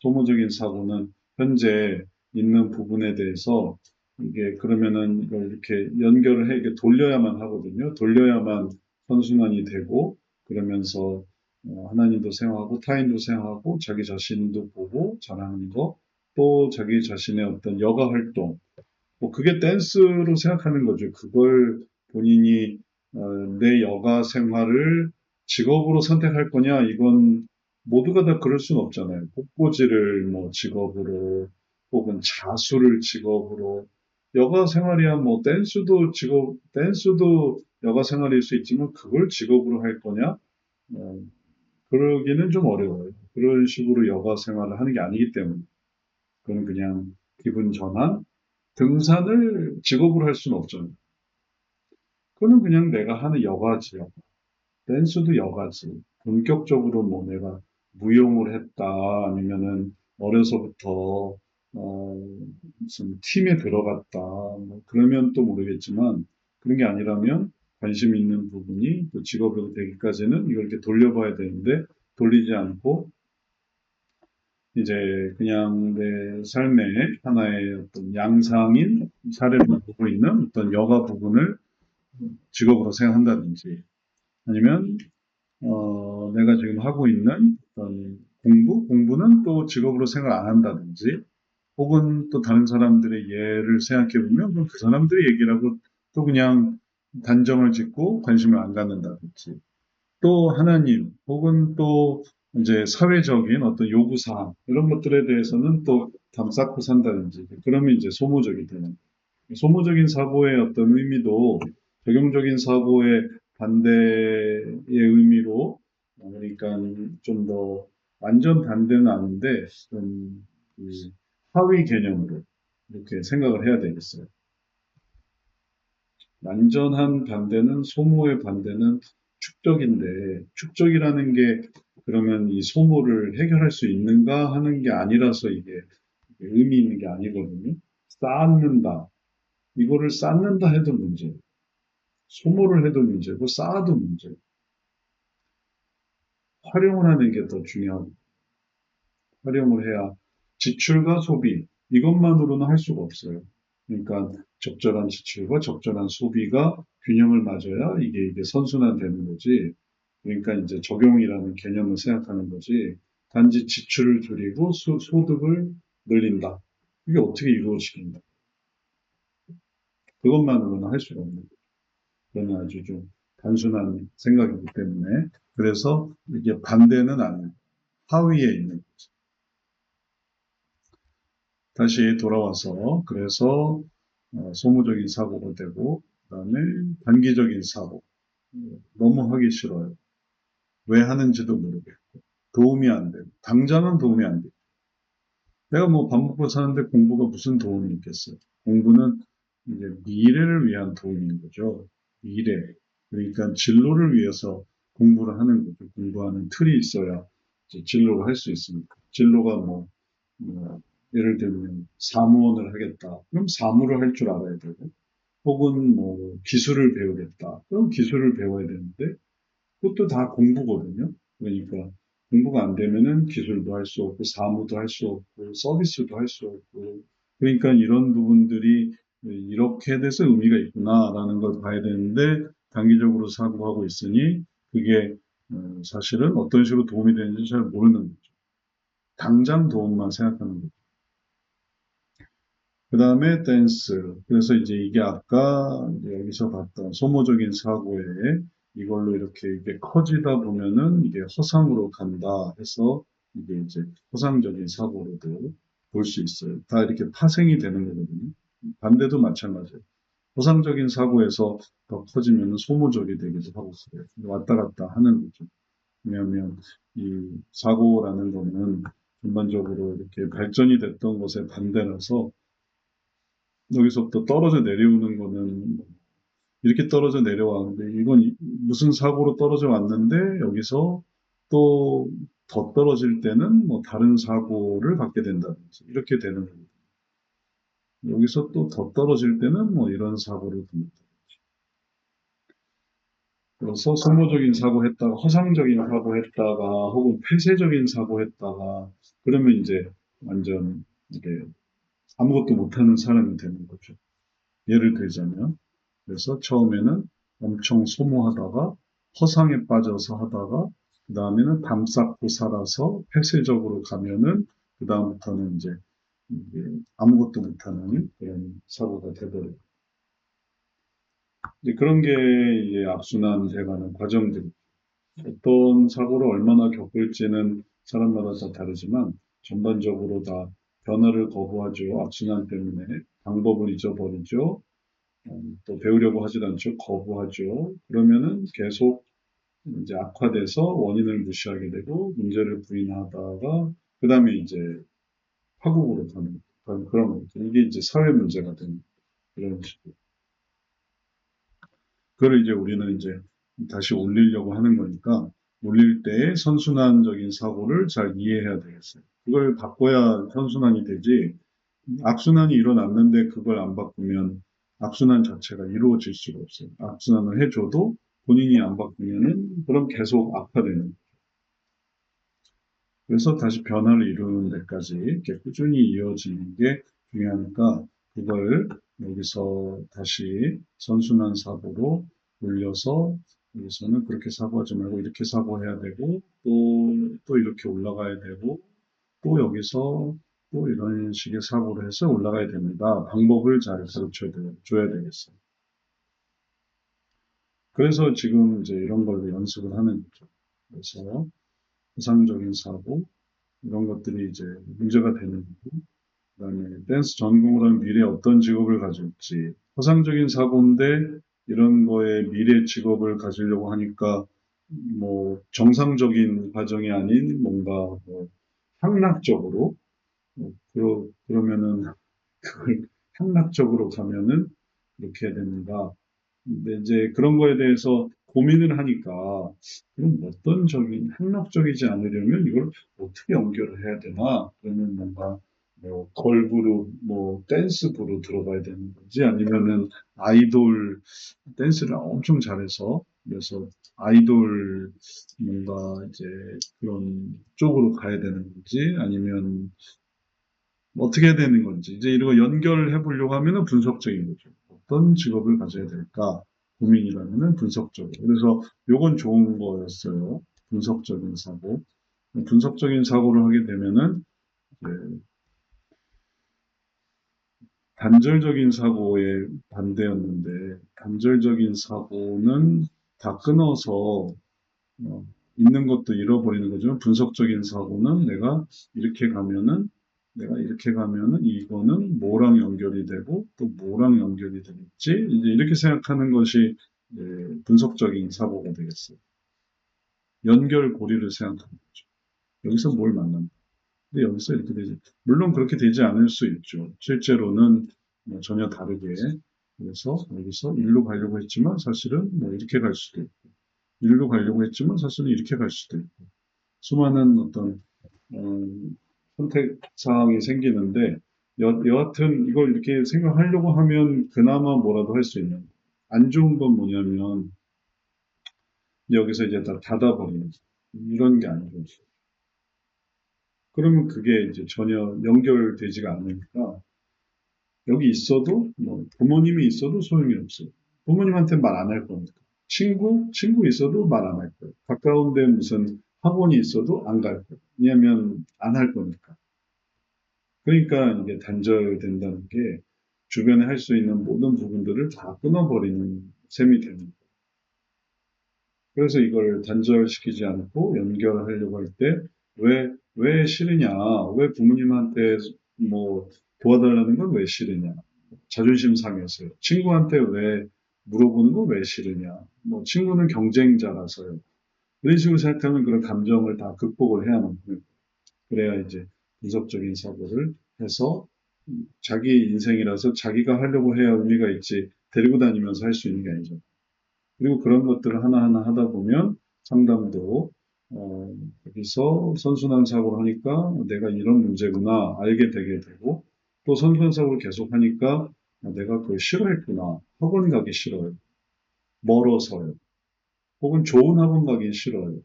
소모적인 사고는 현재 있는 부분에 대해서 이게 그러면은 이걸 이렇게 연결을 해 이렇게 돌려야만 하거든요. 돌려야만 선순환이 되고 그러면서 하나님도 생각하고 타인도 생각하고 자기 자신도 보고 잘하는 거 또 자기 자신의 어떤 여가 활동 뭐 그게 댄스로 생각하는 거죠. 그걸 본인이 내 여가 생활을 직업으로 선택할 거냐 이건 모두가 다 그럴 수는 없잖아요. 꽃꽂이를 뭐 직업으로 혹은 자수를 직업으로 여가 생활이야 뭐 댄스도 여가 생활일 수 있지만 그걸 직업으로 할 거냐? 어, 그러기는 좀 어려워요. 그런 식으로 여가 생활을 하는 게 아니기 때문에 그건 그냥 기분 전환, 등산을 직업으로 할 수는 없잖아요. 그거는 그냥 내가 하는 여가지, 요 댄스도 여가지. 본격적으로 뭐 내가 무용을 했다, 아니면은 어려서부터, 무슨 팀에 들어갔다, 뭐 그러면 또 모르겠지만, 그런 게 아니라면 관심 있는 부분이 또 직업으로 되기까지는 이걸 이렇게 돌려봐야 되는데, 돌리지 않고, 이제 그냥 내 삶의 하나의 어떤 양상인 사례를 보고 있는 어떤 여가 부분을 직업으로 생각한다든지 아니면 내가 지금 하고 있는 어떤 공부는 또 직업으로 생각 안 한다든지 혹은 또 다른 사람들의 예를 생각해 보면 그 사람들의 얘기라고 또 그냥 단정을 짓고 관심을 안 갖는다든지 또 하나님 혹은 또 이제 사회적인 어떤 요구사항 이런 것들에 대해서는 또 담쌓고 산다든지 그러면 이제 소모적이 되는 소모적인 사고의 어떤 의미도 적용적인 사고의 반대의 의미로 그러니까 좀 더 완전 반대는 아닌데 좀 하위 개념으로 이렇게 생각을 해야 되겠어요. 완전한 반대는 소모의 반대는 축적인데 축적이라는 게 그러면 이 소모를 해결할 수 있는가 하는 게 아니라서 이게 의미 있는 게 아니거든요. 쌓는다. 이거를 쌓는다 해도 문제. 소모를 해도 문제고 쌓아도 문제. 활용을 하는 게 더 중요하고 활용을 해야 지출과 소비 이것만으로는 할 수가 없어요. 그러니까 적절한 지출과 적절한 소비가 균형을 맞아야 이게 선순환되는 거지. 그러니까 이제 적용이라는 개념을 생각하는 거지. 단지 지출을 줄이고 소득을 늘린다. 이게 어떻게 이루어지겠나? 그것만으로는 할 수가 없는 거예요. 그건 아주 좀 단순한 생각이기 때문에 그래서 이게 반대는 아니에요. 하위에 있는 거죠. 다시 돌아와서 그래서 소모적인 사고가 되고 그다음에 단기적인 사고 너무 하기 싫어요. 왜 하는지도 모르겠고 도움이 안 돼요. 당장은 도움이 안 돼요. 내가 뭐 밥 먹고 사는데 공부가 무슨 도움이 있겠어요. 공부는 이제 미래를 위한 도움인 거죠. 미래. 그러니까 진로를 위해서 공부를 하는 거죠. 공부하는 틀이 있어야 이제 진로를 할 수 있습니다. 진로가 뭐, 예를 들면 사무원을 하겠다. 그럼 사무를 할 줄 알아야 되고, 혹은 뭐 기술을 배우겠다. 그럼 기술을 배워야 되는데, 그것도 다 공부거든요. 그러니까 공부가 안 되면은 기술도 할 수 없고 사무도 할 수 없고 서비스도 할 수 없고 그러니까 이런 부분들이 이렇게 돼서 의미가 있구나라는 걸 봐야 되는데 단기적으로 사고하고 있으니 그게 사실은 어떤 식으로 도움이 되는지 잘 모르는 거죠. 당장 도움만 생각하는 거죠. 그 다음에 댄스. 그래서 이제 이게 아까 이제 여기서 봤던 소모적인 사고에 이걸로 이렇게 커지다 보면은 이게 허상으로 간다 해서 이게 이제 허상적인 사고로도 볼 수 있어요. 다 이렇게 파생이 되는 거거든요. 반대도 마찬가지예요. 허상적인 사고에서 더 커지면 소모적이 되기도 하고 그래요. 왔다 갔다 하는 거죠. 왜냐하면 이 사고라는 거는 전반적으로 이렇게 발전이 됐던 것에 반대라서 여기서부터 떨어져 내려오는 거는 이렇게 떨어져 내려왔는데 이건 무슨 사고로 떨어져 왔는데 여기서 또 더 떨어질 때는 뭐 다른 사고를 받게 된다든지 이렇게 되는 겁니다. 여기서 또 더 떨어질 때는 뭐 이런 사고를 듭니다. 그래서 소모적인 사고 했다가 허상적인 사고 했다가 혹은 폐쇄적인 사고 했다가 그러면 이제 완전 이게 아무것도 못하는 사람이 되는 거죠. 예를 들자면 그래서 처음에는 엄청 소모하다가 허상에 빠져서 하다가 그 다음에는 담 쌓고 살아서 폐쇄적으로 가면은 그 다음부터는 이제 아무것도 못하는 그런 사고가 되버려요. 이제 그런 게 이제 악순환 돼가는 과정들. 어떤 사고를 얼마나 겪을지는 사람마다 다 다르지만 전반적으로 다 변화를 거부하죠. 악순환 때문에 방법을 잊어버리죠. 또 배우려고 하지도 않죠. 거부하죠. 그러면은 계속 이제 악화돼서 원인을 무시하게 되고 문제를 부인하다가 그 다음에 이제 파국으로 가는 그런 거죠. 이게 이제 사회 문제가 되는 그런 식으로. 그걸 이제 우리는 이제 다시 올리려고 하는 거니까 올릴 때의 선순환적인 사고를 잘 이해해야 되겠어요. 그걸 바꿔야 선순환이 되지 악순환이 일어났는데 그걸 안 바꾸면 악순환 자체가 이루어질 수가 없어요. 악순환을 해줘도 본인이 안 바꾸면은 그럼 계속 악화되는 거예요. 그래서 다시 변화를 이루는 데까지 이렇게 꾸준히 이어지는 게 중요하니까 그걸 여기서 다시 선순환 사고로 올려서 여기서는 그렇게 사고하지 말고 이렇게 사고해야 되고 또 이렇게 올라가야 되고 또 여기서 또 이런 식의 사고를 해서 올라가야 됩니다. 방법을 잘 줘야 되겠어요. 그래서 지금 이제 이런 걸로 연습을 하는 거죠. 그래서 구상적인 사고, 이런 것들이 이제 문제가 되는 거고, 그다음에 댄스 전공을 하면 미래에 어떤 직업을 가질지, 허상적인 사고인데 이런 거에 미래 직업을 가지려고 하니까 뭐 정상적인 과정이 아닌 뭔가 뭐 향락적으로 그러면은 그걸 향락적으로 가면은 그렇게 해야 됩니다. 근데 이제 그런 거에 대해서 고민을 하니까 그럼 어떤 적인 향락적이지 않으려면 이걸 어떻게 연결을 해야 되나? 그러면 뭔가 뭐 걸그룹, 뭐 댄스부로 들어가야 되는 건지 아니면은 아이돌 댄스를 엄청 잘해서 그래서 아이돌 뭔가 이제 그런 쪽으로 가야 되는 건지 아니면 어떻게 해야 되는 건지 이제 이런 거 연결해 보려고 하면은 분석적인 거죠. 어떤 직업을 가져야 될까 고민이라면은 분석적으로. 그래서 요건 좋은 거였어요. 분석적인 사고. 분석적인 사고를 하게 되면은 이제 단절적인 사고의 반대였는데 단절적인 사고는 다 끊어서 있는 것도 잃어버리는 거지만 분석적인 사고는 내가 이렇게 가면은 이거는 뭐랑 연결이 되고 또 뭐랑 연결이 되겠지? 이제 이렇게 생각하는 것이 분석적인 사고가 되겠어요. 연결고리를 생각하는 거죠. 여기서 뭘 만난다. 근데 여기서 이렇게 되지. 물론 그렇게 되지 않을 수 있죠. 실제로는 뭐 전혀 다르게. 그래서 여기서 일로 가려고 했지만 사실은 뭐 이렇게 갈 수도 있고, 일로 가려고 했지만 사실은 이렇게 갈 수도 있고, 수많은 어떤 선택 사항이 생기는데 여하튼 이걸 이렇게 생각하려고 하면 그나마 뭐라도 할 수 있는 안 좋은 건 뭐냐면 여기서 이제 다 닫아버리는 이런 게 안 좋죠. 그러면 그게 이제 전혀 연결되지가 않으니까 여기 있어도 뭐 부모님이 있어도 소용이 없어요. 부모님한테 말 안 할 거니까. 친구 있어도 말 안 할 거예요. 가까운데 무슨 학원이 있어도 안 갈 거예요. 왜냐하면 안 할 거니까. 그러니까 이게 단절된다는 게 주변에 할 수 있는 모든 부분들을 다 끊어버리는 셈이 되는 거예요. 그래서 이걸 단절시키지 않고 연결하려고 할 때 왜 싫으냐? 왜 부모님한테 뭐 도와달라는 건 왜 싫으냐? 자존심 상해서요. 친구한테 왜 물어보는 건 왜 싫으냐? 뭐 친구는 경쟁자라서요. 이런 식으로 생각하면 그런 감정을 다 극복을 해야만 해요. 그래야 이제 분석적인 사고를 해서 자기 인생이라서 자기가 하려고 해야 의미가 있지 데리고 다니면서 할 수 있는 게 아니죠. 그리고 그런 것들을 하나하나 하다 보면 상담도 여기서 선순환 사고를 하니까 내가 이런 문제구나 알게 되게 되고 또 선순환 사고를 계속 하니까 내가 그걸 싫어했구나 학원 가기 싫어요 멀어서요 혹은 좋은 학원 가긴 싫어요.